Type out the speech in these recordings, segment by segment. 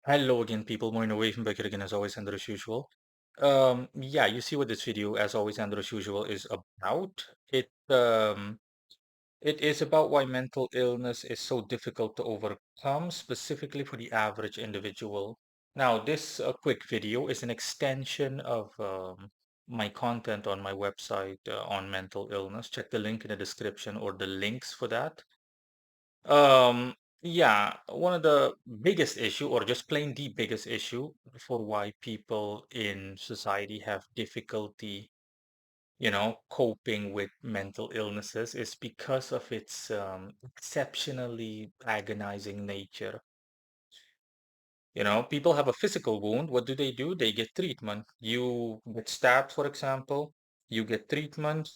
Hello again, people. Moin away from back here again, as always, and as usual. Yeah, you see what this video, as always, and as usual, is about. It is about why mental illness is so difficult to overcome, specifically for the average individual. Now, this quick video is an extension of my content on my website on mental illness. Check the link in the description or the links for that. Yeah, one of the biggest issue, or just plain the biggest issue for why people in society have difficulty, coping with mental illnesses is because of its exceptionally agonizing nature. People have a physical wound. What do? They get treatment. You get stabbed, for example, you get treatment,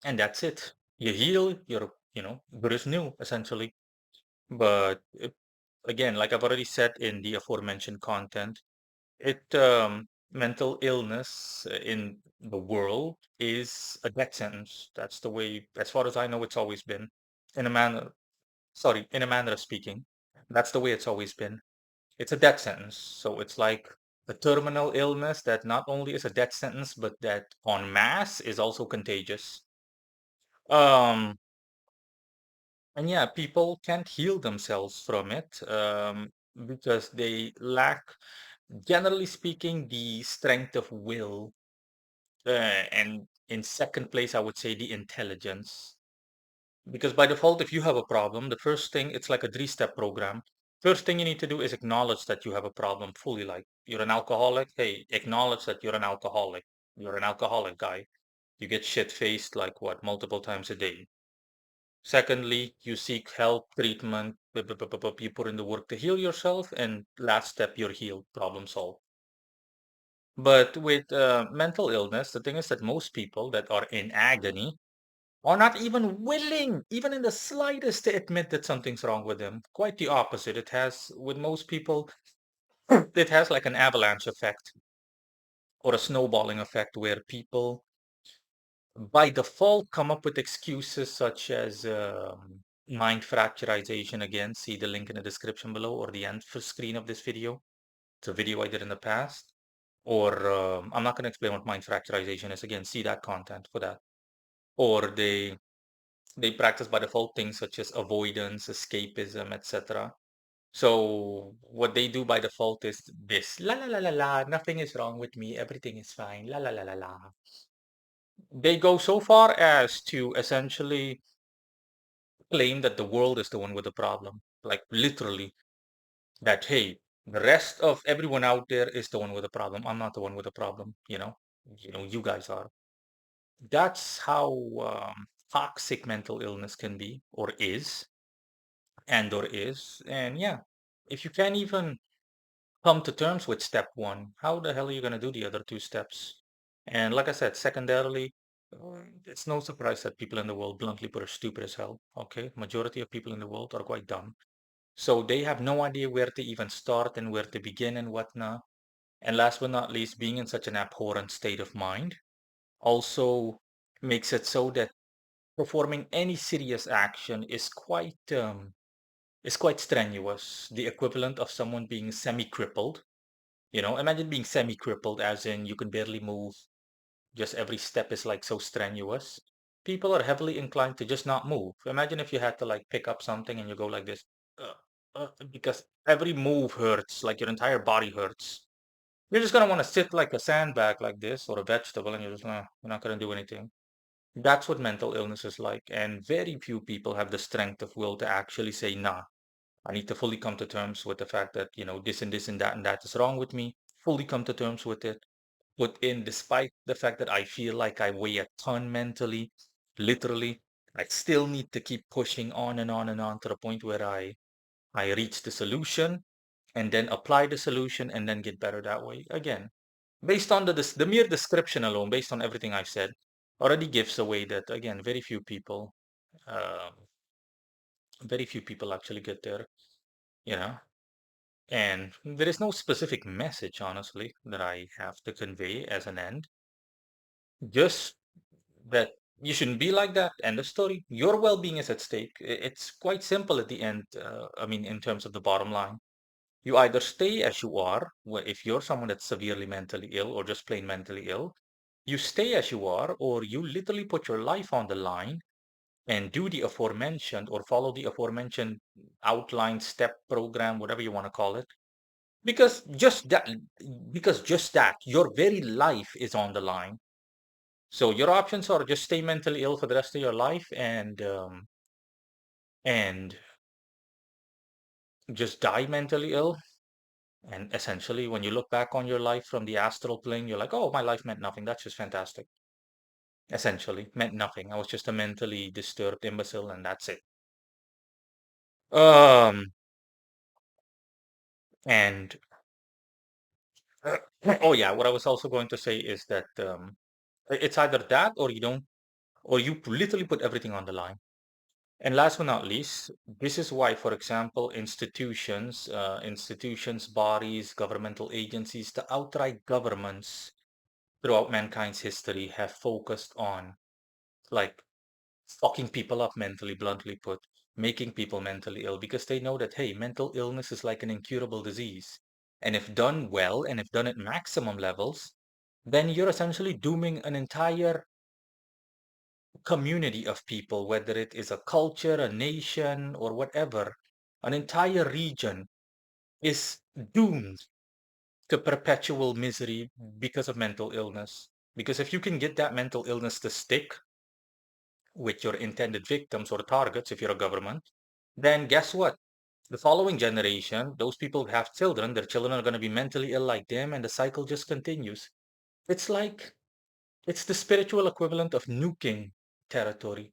and that's it. You heal, good as new, essentially. But again, like I've already said in the aforementioned content, mental illness in the world is a death sentence. That's the way, as far as I know, it's always been. In a manner, sorry, in a manner of speaking, that's the way it's always been. It's a death sentence. So it's like a terminal illness that not only is a death sentence, but that en masse is also contagious. Um, and yeah, people can't heal themselves from it because they lack, generally speaking, the strength of will. And in second place, I would say the intelligence. Because by default, if you have a problem, the first thing, it's like a three-step program. First thing you need to do is acknowledge that you have a problem fully. Like you're an alcoholic. Hey, acknowledge that you're an alcoholic. You're an alcoholic guy. You get shit-faced like what, multiple times a day. Secondly, you seek help, treatment, you put in the work to heal yourself, and last step, you're healed, problem solved. But with mental illness, the thing is that most people that are in agony are not even willing, even in the slightest, to admit that something's wrong with them. Quite the opposite. It has, with most people, it has like an avalanche effect or a snowballing effect where people by default come up with excuses such as mind fracturization. Again, see the link in the description below or the end screen of this video. It's a video I did in the past. Or I'm not going to explain what mind fracturization is. Again, see that content for that. Or they practice by default things such as avoidance, escapism, etc. So what they do by default is this: la la la la la, nothing is wrong with me, everything is fine, la la la la la. They go so far as to essentially claim that the world is the one with the problem. Like literally, that, hey, the rest of everyone out there is the one with the problem. I'm not the one with the problem, you guys are. That's how toxic mental illness can be, or is, And yeah, if you can't even come to terms with step one, how the hell are you going to do the other two steps? And like I said, secondarily, it's no surprise that people in the world, bluntly put, are stupid as hell. Okay, majority of people in the world are quite dumb. So they have no idea where to even start and where to begin and whatnot. And last but not least, being in such an abhorrent state of mind also makes it so that performing any serious action is quite strenuous. The equivalent of someone being semi-crippled. Imagine being semi-crippled, as in you can barely move. Just every step is like so strenuous. People are heavily inclined to just not move. Imagine if you had to like pick up something and you go like this, because every move hurts, like your entire body hurts. You're just gonna want to sit like a sandbag like this or a vegetable, and you're not gonna do anything. That's what mental illness is like, and very few people have the strength of will to actually say, nah, I need to fully come to terms with the fact that, this and this and that is wrong with me. Fully come to terms with it. Put in, despite the fact that I feel like I weigh a ton mentally, literally, I still need to keep pushing on and on and on to the point where I reach the solution and then apply the solution and then get better that way. Again, based on the mere description alone, based on everything I've said, already gives away that, again, um, very few people actually get there, you know. And there is no specific message, honestly, that I have to convey as an end. Just that you shouldn't be like that. End of story. Your well-being is at stake. It's quite simple at the end. I mean, in terms of the bottom line, You either stay as you are, if you're someone that's severely mentally ill or just plain mentally ill, you stay as you are, or you literally put your life on the line and do the aforementioned or follow the aforementioned outline step program, whatever you want to call it. Because just that, because just that, your very life is on the line. So your options are just stay mentally ill for the rest of your life and just die mentally ill. And essentially, when you look back on your life from the astral plane, you're like, oh, my life meant nothing. That's just fantastic. Essentially, meant nothing. I was just a mentally disturbed imbecile, and that's it. Um, and oh yeah, what I was also going to say is that it's either that or you don't, or you literally put everything on the line. And last but not least, this is why, for example, institutions, bodies, governmental agencies, the outright governments throughout mankind's history have focused on like fucking people up mentally, bluntly put, making people mentally ill because they know that, hey, mental illness is like an incurable disease. And if done well and if done at maximum levels, then you're essentially dooming an entire community of people, whether it is a culture, a nation, or whatever, an entire region is doomed to perpetual misery because of mental illness. Because if you can get that mental illness to stick with your intended victims or targets, if you're a government, then guess what? The following generation, those people who have children, their children are going to be mentally ill like them, and the cycle just continues. It's like, it's the spiritual equivalent of nuking territory.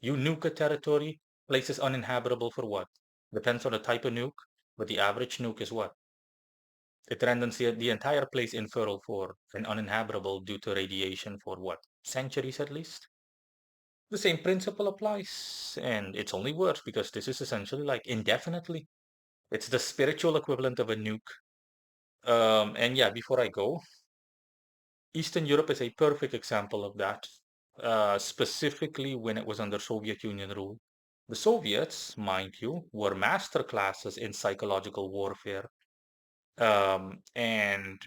You nuke a territory, place is uninhabitable for what? Depends on the type of nuke, but the average nuke is what? It renders the entire place infertile for and uninhabitable due to radiation for what? Centuries at least? The same principle applies, and it's only worse because this is essentially like indefinitely. It's the spiritual equivalent of a nuke. And yeah, before I go, Eastern Europe is a perfect example of that, specifically when it was under Soviet Union rule. The Soviets, mind you, were master classes in psychological warfare. And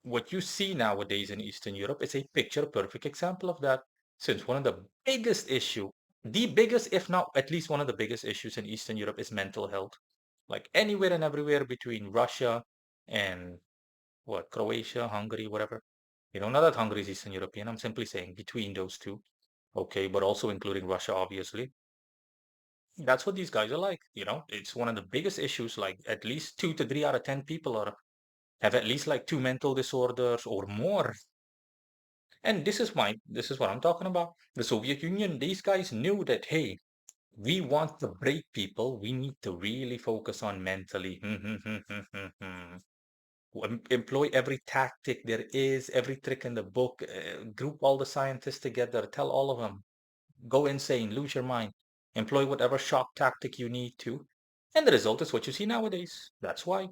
what you see nowadays in Eastern Europe is a picture perfect example of that. Since one of the biggest issue, the biggest, if not at least one of the biggest issues in Eastern Europe is mental health. Like anywhere and everywhere between Russia and what, Croatia, Hungary, whatever. You know, not that Hungary is Eastern European. I'm simply saying between those two. Okay, but also including Russia, obviously. That's what these guys are like. You know, it's one of the biggest issues. Like at least 2 to 3 out of 10 people are have at least like two mental disorders or more. And this is what I'm talking about. The Soviet Union, these guys knew that, hey, we want to break people. We need to really focus on mentally. Employ every tactic there is, every trick in the book, group all the scientists together, tell all of them, go insane, lose your mind, employ whatever shock tactic you need to. And the result is what you see nowadays. That's why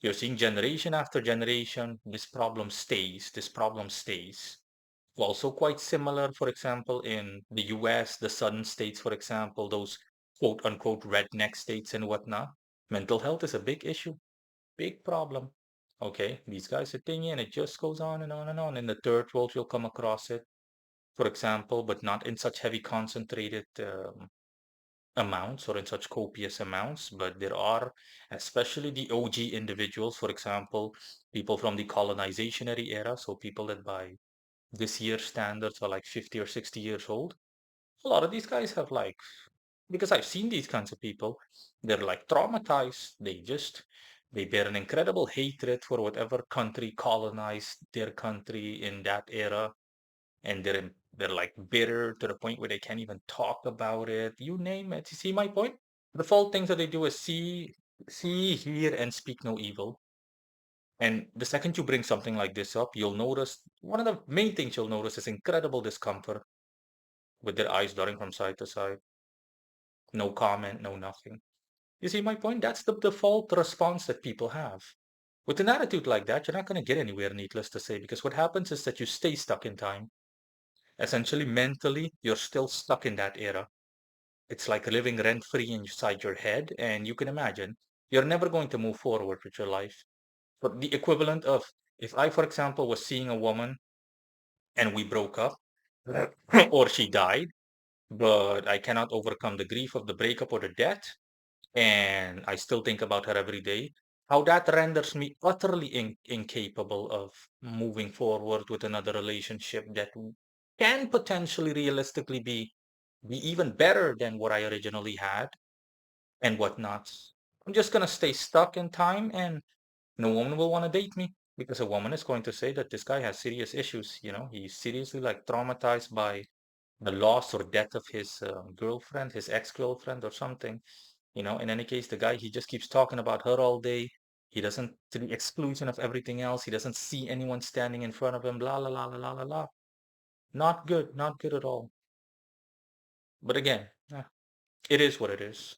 you're seeing generation after generation, this problem stays. Also quite similar, for example, in the US, the southern states, for example, those quote unquote redneck states and whatnot. Mental health is a big issue, big problem. Okay, these guys are thinking, and it just goes on and on and on. In the third world, you'll come across it, for example, but not in such heavy concentrated amounts or in such copious amounts. But there are, especially the OG individuals, for example, people from the colonizationary era, so people that by this year's standards are like 50 or 60 years old. A lot of these guys have like, because I've seen these kinds of people, they're like traumatized. They bear an incredible hatred for whatever country colonized their country in that era. And they're like bitter to the point where they can't even talk about it. You name it. You see my point? The default things that they do is see, hear, and speak no evil. And the second you bring something like this up, you'll notice one of the main things you'll notice is incredible discomfort with their eyes darting from side to side. No comment, no nothing. You see my point? That's the default response that people have. With an attitude like that, you're not going to get anywhere, needless to say, because what happens is that you stay stuck in time. Essentially, mentally, you're still stuck in that era. It's like living rent free inside your head. And you can imagine you're never going to move forward with your life. But the equivalent of if I, for example, was seeing a woman and we broke up, or she died, but I cannot overcome the grief of the breakup or the death, and I still think about her every day, how that renders me utterly incapable of moving forward with another relationship that can potentially realistically be even better than what I originally had and whatnot. I'm just gonna stay stuck in time, and no woman will want to date me because a woman is going to say that this guy has serious issues. He's seriously like traumatized by the loss or death of his girlfriend, his ex-girlfriend or something. In any case, the guy, he just keeps talking about her all day. He doesn't, to the exclusion of everything else, he doesn't see anyone standing in front of him, blah, blah, blah, blah, blah, blah. Not good, not good at all. But again, it is what it is.